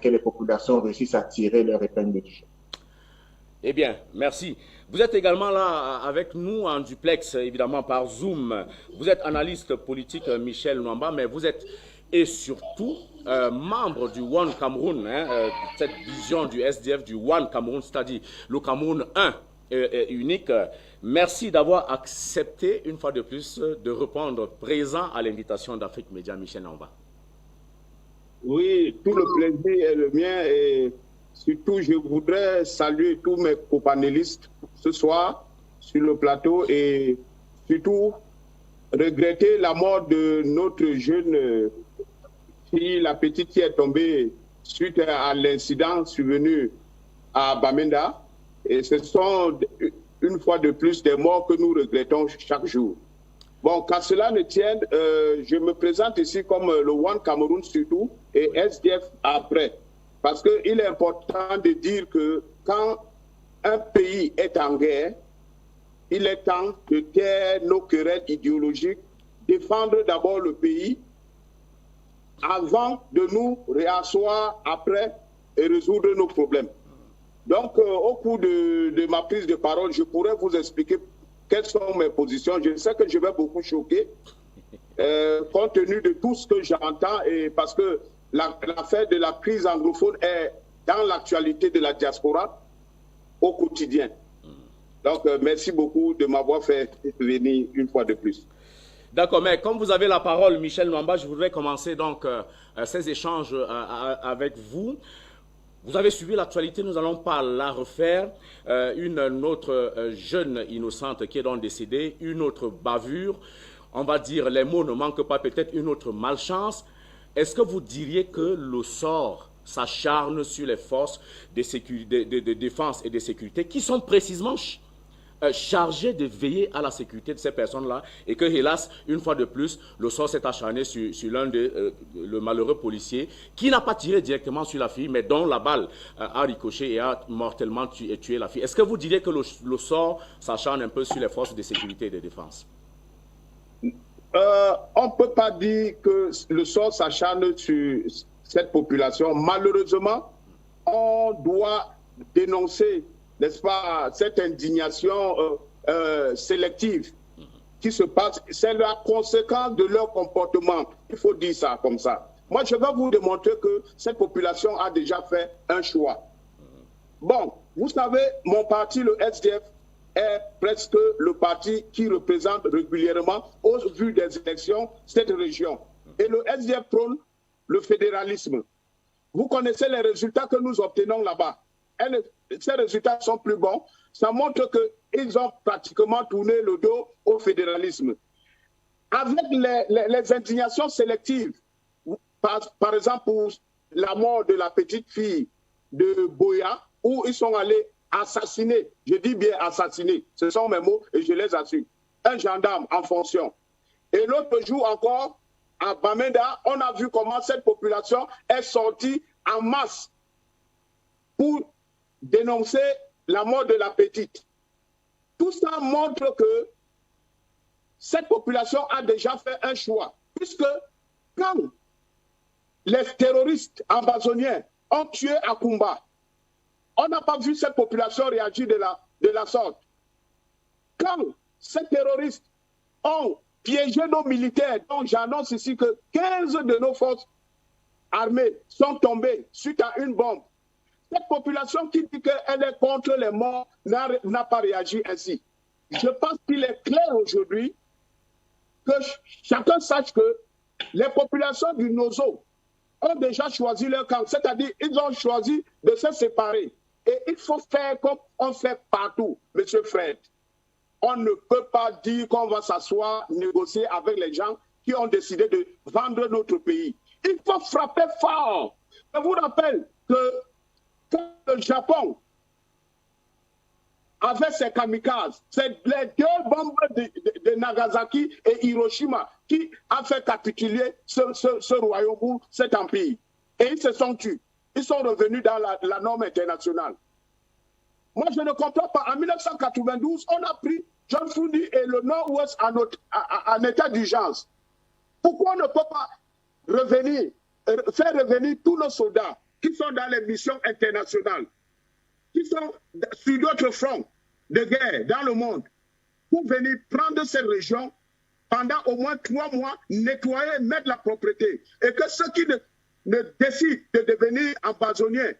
que les populations réussissent à tirer leur épingle du jeu. Eh bien, merci. Vous êtes également là avec nous en duplex, évidemment par Zoom. Vous êtes analyste politique Michel Nwamba, mais vous êtes et surtout membre du One Cameroun, cette vision du SDF du One Cameroun, c'est-à-dire le Cameroun 1 unique. Merci d'avoir accepté une fois de plus de répondre présent à l'invitation d'Afrique Média, Michel Nwamba. Oui, tout le plaisir est le mien et surtout je voudrais saluer tous mes copanélistes ce soir sur le plateau et surtout regretter la mort de notre jeune fille, la petite qui est tombée suite à l'incident survenu à Bamenda. Et ce sont une fois de plus des morts que nous regrettons chaque jour. Bon, qu'à cela ne tienne, je me présente ici comme le One Cameroun surtout et SDF après. Parce qu'il est important de dire que quand un pays est en guerre, il est temps de taire nos querelles idéologiques, défendre d'abord le pays avant de nous réasseoir après et résoudre nos problèmes. Donc, au cours de ma prise de parole, je pourrais vous expliquer quelles sont mes positions. Je sais que je vais beaucoup choquer, compte tenu de tout ce que j'entends, et parce que l'affaire de la crise anglophone est dans l'actualité de la diaspora au quotidien. Donc, merci beaucoup de m'avoir fait venir une fois de plus. D'accord, mais comme vous avez la parole, Michel Nwamba, je voudrais commencer donc ces échanges avec vous. Vous avez suivi l'actualité, nous n'allons pas la refaire. Une autre jeune innocente qui est donc décédée, une autre bavure, on va dire, les mots ne manquent pas, peut-être une autre malchance. Est-ce que vous diriez que le sort s'acharne sur les forces de défense et de sécurité qui sont précisément chargées de veiller à la sécurité de ces personnes-là et que, hélas, une fois de plus, le sort s'est acharné sur l'un de le malheureux policier qui n'a pas tiré directement sur la fille, mais dont la balle a ricoché et a mortellement tué la fille. Est-ce que vous diriez que le sort s'acharne un peu sur les forces de sécurité et de défense? On ne peut pas dire que le sort s'acharne sur cette population. Malheureusement, on doit dénoncer, n'est-ce pas, cette indignation sélective qui se passe. C'est la conséquence de leur comportement. Il faut dire ça comme ça. Moi, je vais vous démontrer que cette population a déjà fait un choix. Bon, vous savez, mon parti, le SDF, est presque le parti qui représente régulièrement, au vu des élections, cette région. Et le SDF prône le fédéralisme. Vous connaissez les résultats que nous obtenons là-bas. Ces résultats sont plus bons. Ça montre qu'ils ont pratiquement tourné le dos au fédéralisme. Avec les indignations sélectives, par exemple pour la mort de la petite fille de Boya, où ils sont allés assassiner, je dis bien assassiner, ce sont mes mots et je les assume, un gendarme en fonction. Et l'autre jour encore, à Bamenda, on a vu comment cette population est sortie en masse pour dénoncer la mort de la petite. Tout ça montre que cette population a déjà fait un choix, puisque quand les terroristes amazoniens ont tué Akumba, on n'a pas vu cette population réagir de la sorte. Quand ces terroristes ont piégé nos militaires, dont j'annonce ici que 15 de nos forces armées sont tombées suite à une bombe, cette population qui dit qu'elle est contre les morts n'a pas réagi ainsi. Je pense qu'il est clair aujourd'hui que chacun sache que les populations du Nozo ont déjà choisi leur camp, c'est-à-dire ils ont choisi de se séparer. Et il faut faire comme on fait partout, M. Fred. On ne peut pas dire qu'on va s'asseoir, négocier avec les gens qui ont décidé de vendre notre pays. Il faut frapper fort. Je vous rappelle que quand le Japon avait ses kamikazes, c'est les deux bombes de Nagasaki et Hiroshima qui ont fait capituler ce royaume, cet empire. Et ils se sont tués. Ils sont revenus dans la norme internationale. Moi, je ne comprends pas. En 1992, on a pris John Frundi et le Nord-Ouest en état d'urgence. Pourquoi on ne peut pas faire revenir tous nos soldats qui sont dans les missions internationales, qui sont sur d'autres fronts de guerre dans le monde, pour venir prendre ces régions pendant au moins 3 mois, nettoyer, mettre la propreté. Et que ceux qui ne décident de devenir empoisonniers,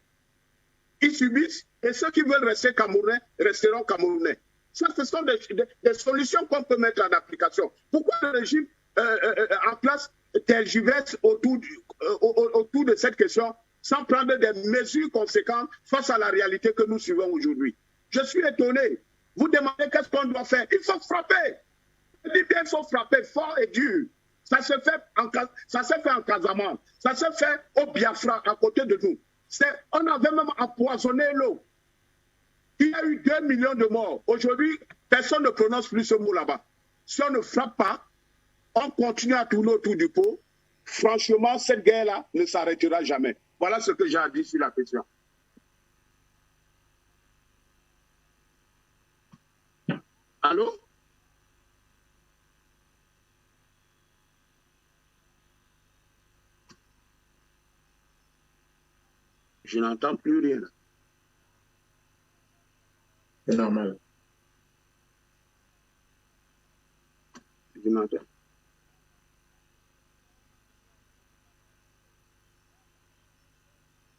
ils subissent, et ceux qui veulent rester Camerounais resteront Camerounais. Ça, ce sont des solutions qu'on peut mettre en application. Pourquoi le régime en place tergiverse autour de cette question sans prendre des mesures conséquentes face à la réalité que nous suivons aujourd'hui? Je suis étonné. Vous demandez qu'est-ce qu'on doit faire. Il faut frapper. Je dis bien, il faut frapper fort et dur. Ça se fait en Casamance. Ça se fait au Biafra, à côté de nous. On avait même empoisonné l'eau. Il y a eu 2 millions de morts. Aujourd'hui, personne ne prononce plus ce mot là-bas. Si on ne frappe pas, on continue à tourner autour du pot. Franchement, cette guerre-là ne s'arrêtera jamais. Voilà ce que j'ai à dire sur la question. Allô? Je n'entends plus rien. C'est normal. Je n'entends.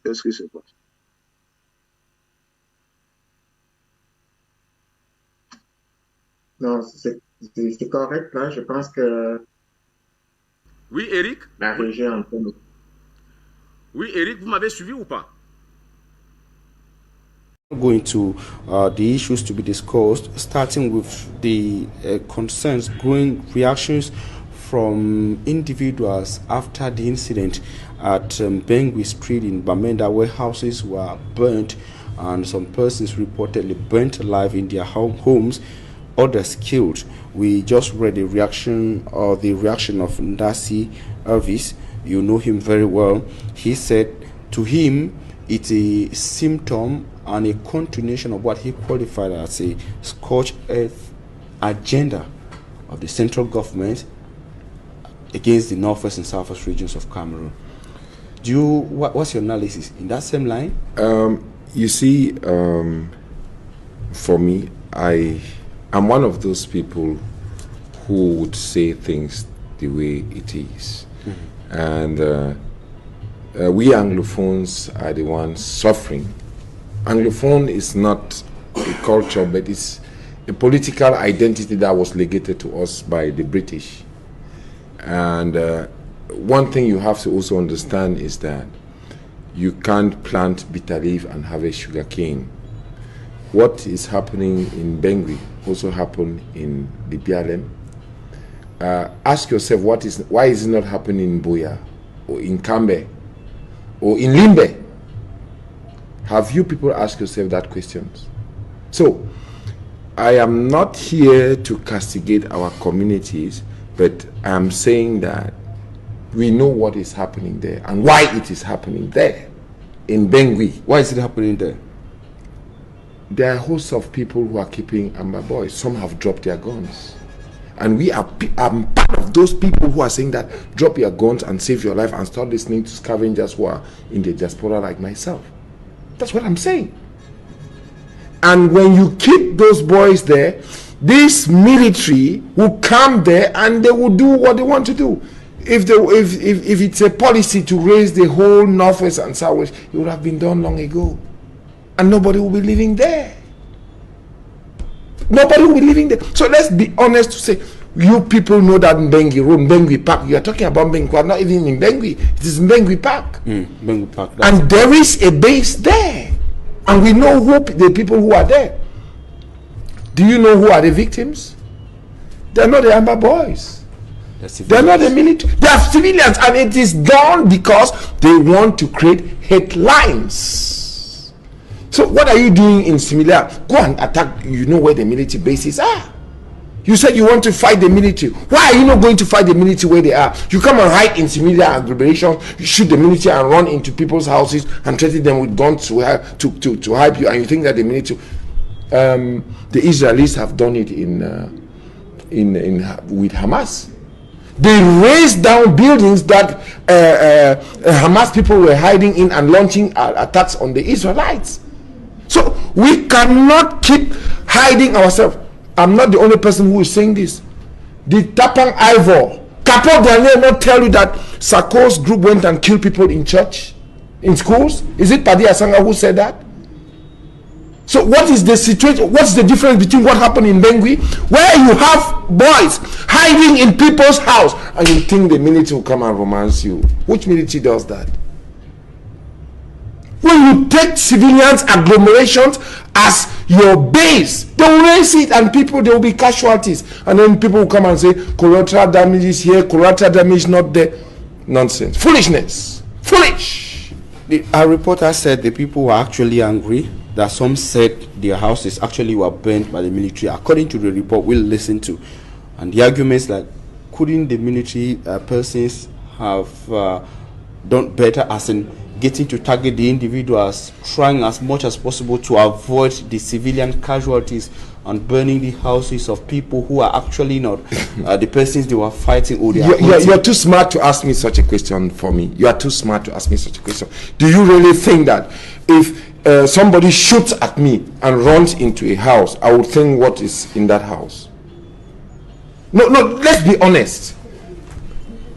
Qu'est-ce qui se passe? Non, c'est correct, là. Je pense que Oui, Eric? la région est en train de... Oui, Eric, vous m'avez suivi ou pas? Going to the issues to be discussed, starting with the concerns, growing reactions from individuals after the incident at Bengui Street in Bamenda, where houses were burnt and some persons reportedly burnt alive in their homes, others killed. We just read the reaction of Ndasi Elvis. You know him very well. He said to him it's a symptom and a continuation of what he qualified as a scorched earth agenda of the central government against the northwest and southwest regions of Cameroon. What's your analysis in that same line? You see, for me, I'm one of those people who would say things the way it is. Mm-hmm. And we Anglophones are the ones suffering. Anglophone is not a culture, but it's a political identity that was legated to us by the British. And one thing you have to also understand is that you can't plant bitter leaf and have a sugar cane. What is happening in Bengui also happened in the BLM. Ask yourself, why is it not happening in Buea or in Kambe or in Limbe? Have you people asked yourself that question? So, I am not here to castigate our communities, but I am saying that we know what is happening there and why it is happening there in Bengui. Why is it happening there? There are hosts of people who are keeping Amber Boys. Some have dropped their guns. And I'm part of those people who are saying that drop your guns and save your life and start listening to scavengers who are in the diaspora like myself. That's what I'm saying. And when you keep those boys there, this military will come there and they will do what they want to do. If it's a policy to raise the whole northwest and southwest, it would have been done long ago. And nobody will be living there. Nobody will be living there. So let's be honest to say, you people know that Bengui Road, Bengui Park, you are talking about Bengui, not even in Bengui, it is Bengui Park. Bengui Park. And there is a base there. And we know who the people who are there. Do you know who are the victims? They are not the Amber Boys. They are not the military. They are civilians, and it is done because they want to create headlines. So what are you doing in Similia? Go and attack. You know where the military bases are. You said you want to fight the military. Why are you not going to fight the military where they are? You come and hide in Similia agglomeration, you shoot the military and run into people's houses and threaten them with guns to hype you, and you think that the military... the Israelis have done it with Hamas. They razed down buildings that Hamas people were hiding in and launching attacks on the Israelites. So we cannot keep hiding ourselves. I'm not the only person who is saying this. The Tapang Ivor, Kapo Daniel not tell you that Sarko's group went and killed people in church, in schools? Is it Padi Asanga who said that? So what is the situation? What's the difference between what happened in Bangui, where you have boys hiding in people's house, and you think the military will come and romance you? Which military does that? When you take civilians agglomerations as your base, they will raise it, and people, there will be casualties, and then people will come and say collateral damage is here, collateral damage not there. Nonsense, foolishness, foolish. Our reporter said the people were actually angry, that some said their houses actually were burnt by the military. According to the report we'll listen to, and the arguments like, couldn't the military persons have done better, as in getting to target the individuals, trying as much as possible to avoid the civilian casualties, and burning the houses of people who are actually not the persons they were fighting, or they are you're too smart to ask me such a question for me. You are too smart to ask me such a question. Do you really think that if somebody shoots at me and runs into a house, I would think what is in that house? No, let's be honest.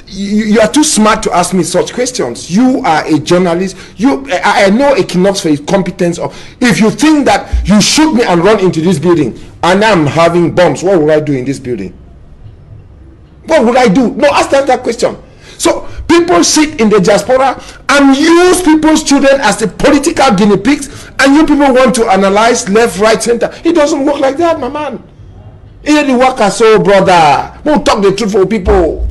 You are too smart to ask me such questions. You are a journalist. I know Equinox for his competence. If you think that you shoot me and run into this building and I'm having bombs, what would I do in this building? What would I do? No, ask that question. So people sit in the diaspora and use people's children as the political guinea pigs, and you people want to analyze left, right, center. It doesn't work like that, my man. It didn't work as so, brother. We'll talk the truth for people.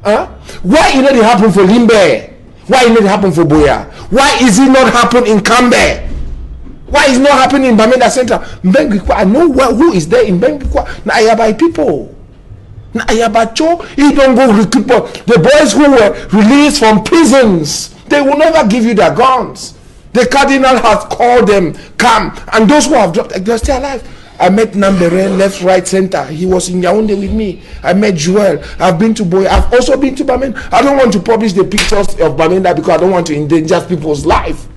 Why it not happen for Limbe? Why it not happen for Boya? Why is it not happen in Kambe? Why is it not happening in Bamenda Center? I know who is there in Bengikwa. Na Ayabai people. Na Ayabacho, he don't go recruit the boys who were released from prisons. They will never give you their guns. The cardinal has called them, come, and those who have dropped, they're still alive. I met Nambere, left, right, center. He was in Yaoundé with me. I met Joel. I've been to Boya. I've also been to Bamenda. I don't want to publish the pictures of Bamenda because I don't want to endanger people's life.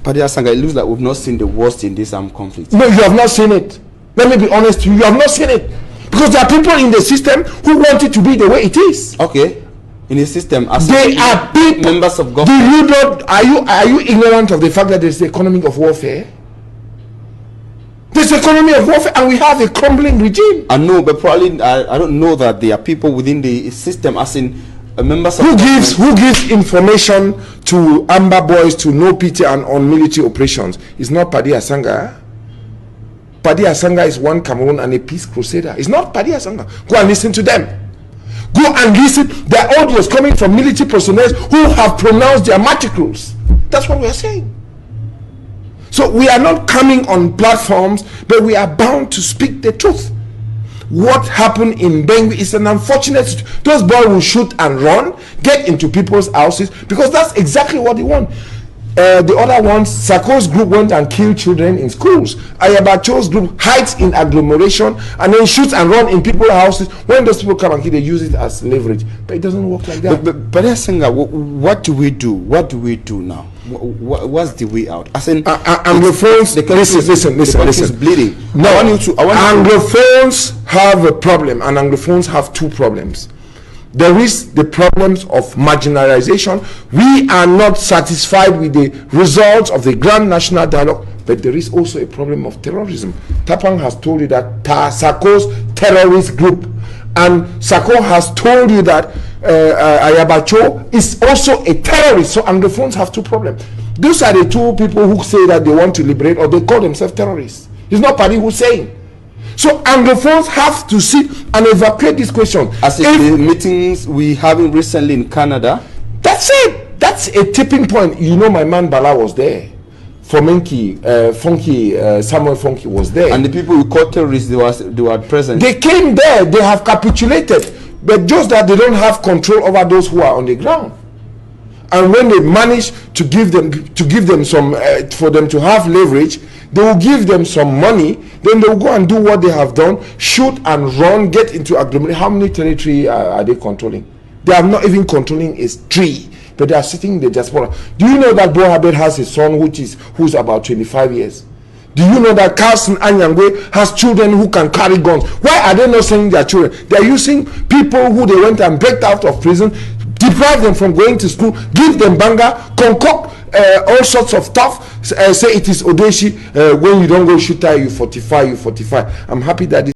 Padi Asanga, it looks like we've not seen the worst in this armed conflict. No, you have not seen it. Let me be honest with you. You have not seen it. Because there are people in the system who want it to be the way it is. Okay. In the system, as they are people, members of government. Do you not, are you ignorant of the fact that there's the economy of warfare? There's economy of warfare, and we have a crumbling regime. I know, but probably I don't know that there are people within the system, as in members of who gives information to Amber Boys to know PT and on military operations. It's not Padi Asanga. Padi Asanga is one Cameroon and a peace crusader. It's not Padi Asanga. Go and listen to them. Go and listen. Their audios coming from military personnel who have pronounced their matricles. That's what we are saying. So we are not coming on platforms, but we are bound to speak the truth. What happened in Bangui is an unfortunate. Those boys will shoot and run, get into people's houses, because that's exactly what they want. The other ones, Sarko's group went and killed children in schools. Ayabacho's group hides in agglomeration and then shoots and run in people's houses. When those people come and kill, they use it as leverage. But it doesn't work like that. But Senga, what do we do? What do we do now? What's the way out? As in, Anglophones, listen. Bleeding. No, Anglophones have a problem, and Anglophones have two problems. There is the problems of marginalization. We are not satisfied with the results of the Grand National Dialogue, but there is also a problem of terrorism. Tapang has told you that Sarko's terrorist group, and Sarko has told you that Ayabacho is also a terrorist. So Anglophones have two problems. Those are the two people who say that they want to liberate, or they call themselves terrorists. It's not Padi Hussein. So Anglophones have to sit and evacuate this question. As in the meetings we having recently in Canada. That's it. That's a tipping point. You know, my man Bala was there. Funky, Samuel Funky was there. And the people who called terrorists, they were present. They came there. They have capitulated, but just that they don't have control over those who are on the ground. And when they manage to give them some for them to have leverage, They will give them some money, then they will go and do what they have done, shoot and run, get into agreement. How many territory are they controlling? They are not even controlling a tree, but they are sitting in the diaspora. Do you know that Bo Habed has a son who's about 25 years? Do you know that Carlson Anyangwe has children who can carry guns? Why are they not sending their children? They are using people who they went and break out of prison, deprive them from going to school, give them banga, concoct all sorts of stuff, say it is Odeshi, when you don't go shoot you 45. I'm happy that